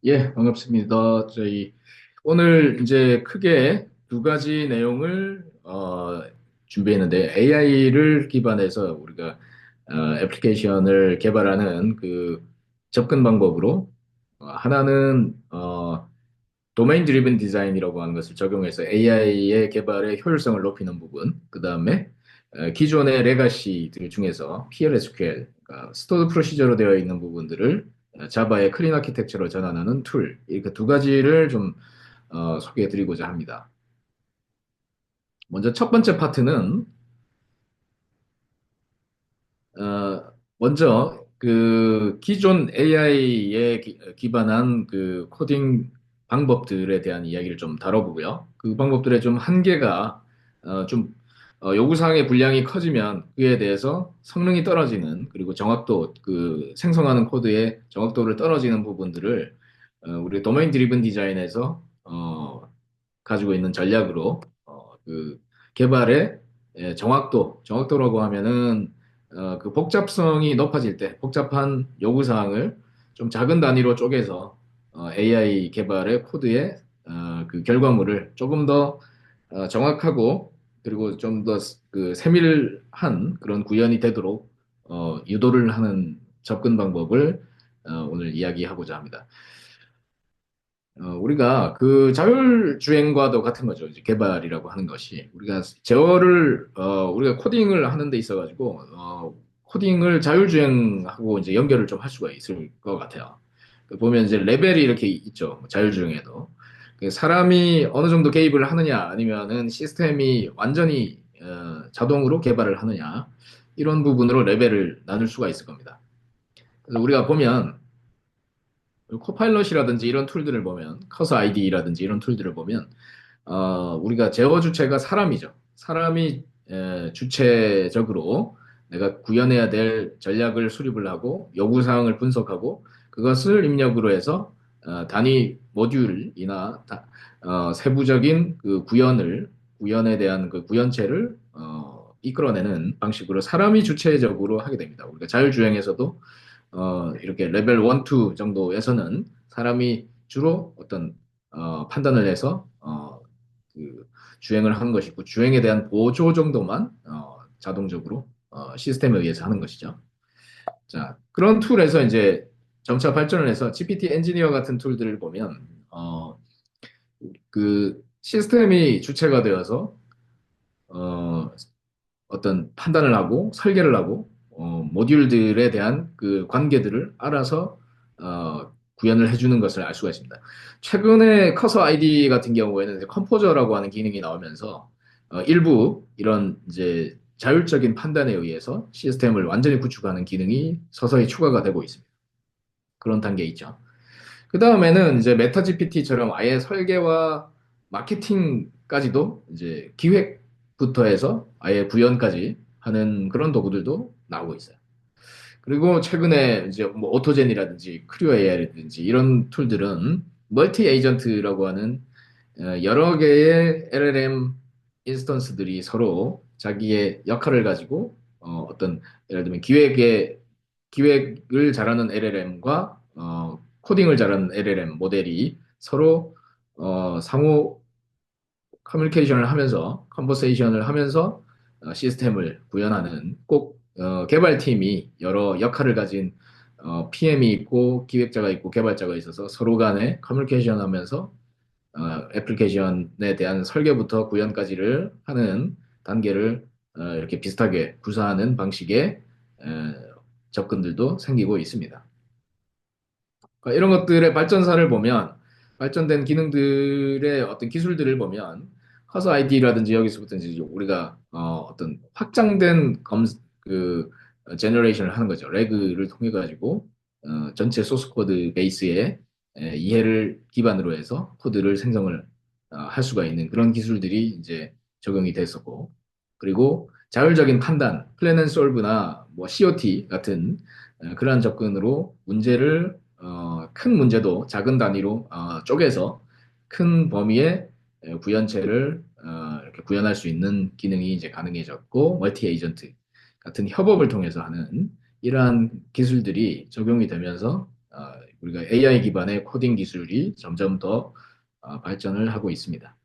예, 반갑습니다. 저희 오늘 이제 크게 두 가지 내용을 준비했는데 AI를 기반해서 우리가 애플리케이션을 개발하는 그 접근 방법으로 하나는 도메인 드리븐 디자인이라고 하는 것을 적용해서 AI의 개발의 효율성을 높이는 부분, 그 다음에 기존의 레가시들 중에서 PLSQL, 그러니까 스토드 프로시저로 되어 있는 부분들을 자바의 클린 아키텍처로 전환하는 툴, 이렇게 두 가지를 좀 소개해드리고자 합니다. 먼저 첫 번째 파트는 먼저 그 기존 AI에 기반한 그 코딩 방법들에 대한 이야기를 좀 다뤄보고요. 그 방법들의 좀 한계가 좀 요구사항의 분량이 커지면 그에 대해서 성능이 떨어지는 그리고 정확도 그 생성하는 코드의 정확도를 떨어지는 부분들을 우리 도메인 드리븐 디자인에서 가지고 있는 전략으로 그 개발의 정확도라고 하면은 그 복잡성이 높아질 때 복잡한 요구사항을 좀 작은 단위로 쪼개서 AI 개발의 코드의 그 결과물을 조금 더 정확하고 그리고 좀 더 그 세밀한 그런 구현이 되도록 유도를 하는 접근 방법을 오늘 이야기하고자 합니다. 우리가 그 자율주행과도 같은 거죠. 이제 개발이라고 하는 것이. 우리가 우리가 코딩을 하는 데 있어가지고, 코딩을 자율주행하고 이제 연결을 좀 할 수가 있을 것 같아요. 그 보면 이제 레벨이 이렇게 있죠. 자율주행에도. 그 사람이 어느 정도 개입을 하느냐, 아니면은 시스템이 완전히 자동으로 개발을 하느냐, 이런 부분으로 레벨을 나눌 수가 있을 겁니다. 그래서 우리가 보면, 코파일럿이라든지 이런 툴들을 보면, 커서 아이디라든지 이런 툴들을 보면, 우리가 제어 주체가 사람이죠. 사람이 주체적으로 내가 구현해야 될 전략을 수립을 하고 요구사항을 분석하고 그것을 입력으로 해서 단위 모듈이나 세부적인 그 구현에 대한 그 구현체를 이끌어내는 방식으로 사람이 주체적으로 하게 됩니다. 우리가 자율주행에서도 이렇게 레벨 1, 2 정도에서는 사람이 주로 어떤 판단을 해서 그 주행을 하는 것이고 주행에 대한 보조 정도만 자동적으로 시스템에 의해서 하는 것이죠. 자, 그런 툴에서 이제 점차 발전을 해서 GPT 엔지니어 같은 툴들을 보면 그 시스템이 주체가 되어서 어, 어떤 판단을 하고 설계를 하고 모듈들에 대한 그 관계들을 알아서 구현을 해주는 것을 알 수가 있습니다. 최근에 커서 아이디 같은 경우에는 이제 컴포저라고 하는 기능이 나오면서 일부 이런 이제 자율적인 판단에 의해서 시스템을 완전히 구축하는 기능이 서서히 추가가 되고 있습니다. 그런 단계에 있죠. 그 다음에는 이제 메타 GPT처럼 아예 설계와 마케팅까지도 이제 기획부터 해서 아예 구현까지 하는 그런 도구들도 나오고 있어요. 그리고 최근에 이제 뭐 오토젠이라든지 크리오 AI라든지 이런 툴들은 멀티 에이전트라고 하는 여러 개의 LLM 인스턴스들이 서로 자기의 역할을 가지고 어떤 예를 들면 기획을 잘하는 LLM과 코딩을 잘하는 LLM 모델이 서로 상호 커뮤니케이션을 하면서 컨버세이션을 하면서 시스템을 구현하는 꼭 개발팀이 여러 역할을 가진 PM이 있고 기획자가 있고 개발자가 있어서 서로 간에 커뮤니케이션 하면서 애플리케이션에 대한 설계부터 구현까지를 하는 단계를 이렇게 비슷하게 구사하는 방식의 어, 접근들도 생기고 있습니다. 그러니까 이런 것들의 발전사를 보면 발전된 기능들의 어떤 기술들을 보면 커서 아이디라든지 여기서부터 이제 우리가 어떤 확장된 그 제너레이션을 하는 거죠. 레그를 통해 가지고 전체 소스 코드 베이스에 이해를 기반으로 해서 코드를 생성을 할 수가 있는 그런 기술들이 이제 적용이 됐었고 그리고 자율적인 판단, 플랜 앤 솔브나 뭐 COT 같은 그러한 접근으로 문제를 큰 문제도 작은 단위로 쪼개서 큰 범위의 구현체를 이렇게 구현할 수 있는 기능이 이제 가능해졌고 멀티 에이전트 같은 협업을 통해서 하는 이러한 기술들이 적용이 되면서 우리가 AI 기반의 코딩 기술이 점점 더 발전을 하고 있습니다.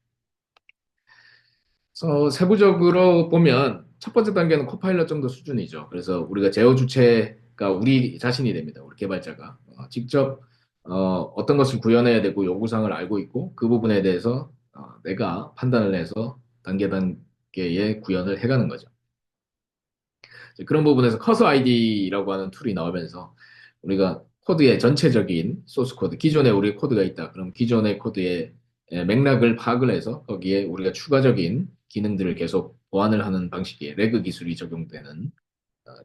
그래서 세부적으로 보면 첫 번째 단계는 코파일럿 정도 수준이죠. 그래서 우리가 제어 주체가 우리 자신이 됩니다. 우리 개발자가 직접 어떤 것을 구현해야 되고 요구사항을 알고 있고 그 부분에 대해서 내가 판단을 해서 단계 단계의 구현을 해가는 거죠. 그런 부분에서 커서 아이디라고 하는 툴이 나오면서 우리가 코드의 전체적인 소스 코드, 기존에 우리 코드가 있다. 그럼 기존의 코드의 맥락을 파악을 해서 거기에 우리가 추가적인 기능들을 계속 보완을 하는 방식의 레그 기술이 적용되는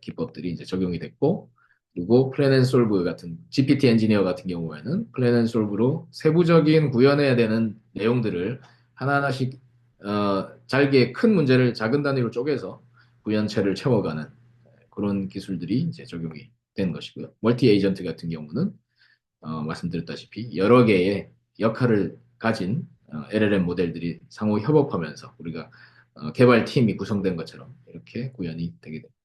기법들이 이제 적용이 됐고, 그리고 플랜 앤 솔브 같은 GPT 엔지니어 같은 경우에는 플랜 앤 솔브로 세부적인 구현해야 되는 내용들을 하나하나씩 잘게 큰 문제를 작은 단위로 쪼개서 구현체를 채워가는 그런 기술들이 이제 적용이 되는 것이고요. 멀티 에이전트 같은 경우는 말씀드렸다시피 여러 개의 역할을 가진 LLM 모델들이 상호 협업하면서 우리가 개발팀이 구성된 것처럼 이렇게 구현이 되게 됩니다.